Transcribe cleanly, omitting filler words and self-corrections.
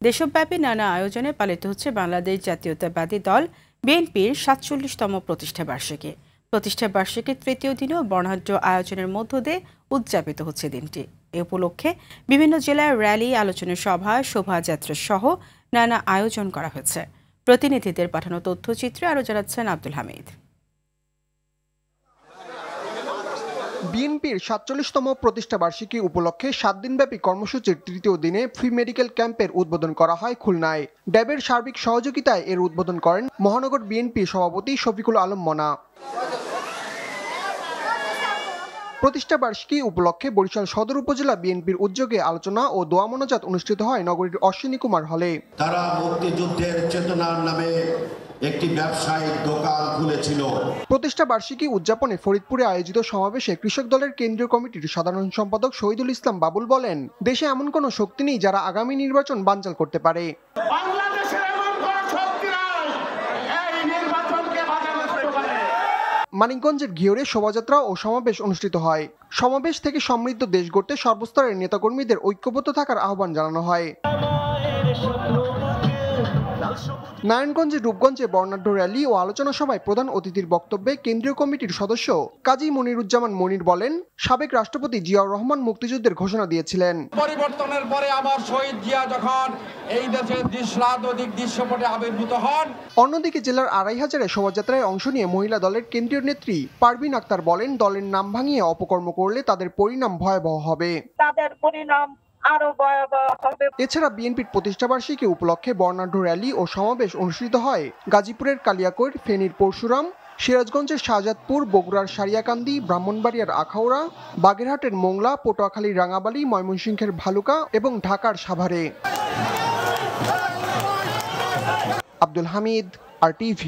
দেশব্যাপী নানা আয়োজনে পালিত হচ্ছে বাংলাদেশ জাতীয়তাবাদী দল বিএনপির ৪৭তম প্রতিষ্ঠাবার্ষিকী। প্রতিষ্ঠাবার্ষিকীর তৃতীয় দিনেও বর্ণাঢ্য আয়োজনের মধ্য দিয়ে উদযাপিত হচ্ছে দিনটি। এ উপলক্ষে বিভিন্ন জেলায় র্যালি, আলোচনা সভা, শোভাযাত্রা সহ নানা আয়োজন করা হয়েছে। প্রতিনিধিদের পাঠানো তথ্যচিত্রে আরও জানাচ্ছেন আব্দুল হামিদ। বিএনপির ৪৭তম প্রতিষ্ঠাবার্ষিকী উপলক্ষে ৭ দিনব্যাপী কর্মসূচির তৃতীয় দিনে ফ্রি মেডিকেল ক্যাম্পের উদ্বোধন করা হয় খুলনায়। ড্যাবের সার্বিক সহযোগিতায় এর উদ্বোধন করেন মহানগর বিএনপি সভাপতি শফিকুল আলম মনা। প্রতিষ্ঠাবার্ষিকী উপলক্ষে বরিশাল সদর উপজেলা বিএনপির উদ্যোগে আলোচনা ও দোয়া মোনাজাত অনুষ্ঠিত হয় নগরীর অশ্বিনী কুমার হলে। তারা মুক্তিযুদ্ধের চেতনার নামে একটি ব্যবসায়িক দোকান খুলেছিল। প্রতিষ্ঠা বার্ষিকী উদযাপনে ফরিদপুরে আয়োজিত সমাবেশে কৃষক দলের কেন্দ্রীয় কমিটির সাধারণ সম্পাদক শহীদুল ইসলাম বাবুল বলেন, দেশে এমন কোনো শক্তি নেই যারা আগামী নির্বাচন বানচাল করতে পারে। মানিকগঞ্জের ঘিওরে শোভাযাত্রা ও সমাবেশ অনুষ্ঠিত হয়। সমাবেশ থেকে সমৃদ্ধ দেশ গড়তে সর্বস্তরের নেতাকর্মীদের ঐক্যবদ্ধ থাকার আহ্বান জানানো হয়। নারায়ণগঞ্জের রূপগঞ্জে বর্ণাঢ্য র্যালি ও আলোচনা সভায় প্রধান অতিথির বক্তব্যে কেন্দ্রীয় কমিটির সদস্য কাজী মনিরুজ্জামান মনির বলেন, সাবেক রাষ্ট্রপতি জিয়াউর রহমান মুক্তিযুদ্ধের ঘোষণা দিয়েছিলেন। পরিবর্তনের পরে আবার শহীদ জিয়া যখন এই দেশের দৃশ্যরাধিক দৃশ্যপটে আবির্ভূত হন। অন্যদিকে জেলার ২৫০০ শোভাযাত্রায় অংশ নিয়ে মহিলা দলের কেন্দ্রীয় নেত্রী পারভিন আক্তার বলেন, দলের নাম ভাঙিয়ে অপকর্ম করলে তাদের পরিণাম ভয়াবহ হবে। তাদের পরিণাম আরো ভয়াবহ হবে। এছাড়া বিএনপির প্রতিষ্ঠাবার্ষিকী উপলক্ষে বর্ণাঢ্য র্যালি ও সমাবেশ অনুষ্ঠিত হয় গাজীপুরের কালিয়াকৈর, ফেনীর পরশুরাম, সিরাজগঞ্জের শাহজাদপুর, বগুড়ার সারিয়াকান্দি, ব্রাহ্মণবাড়িয়ার আখাউড়া, বাগেরহাটের মোংলা, পটুয়াখালীর রাঙাবালি, ময়মনসিংহের ভালুকা এবং ঢাকার সাভারে। আব্দুল হামিদ, RTV।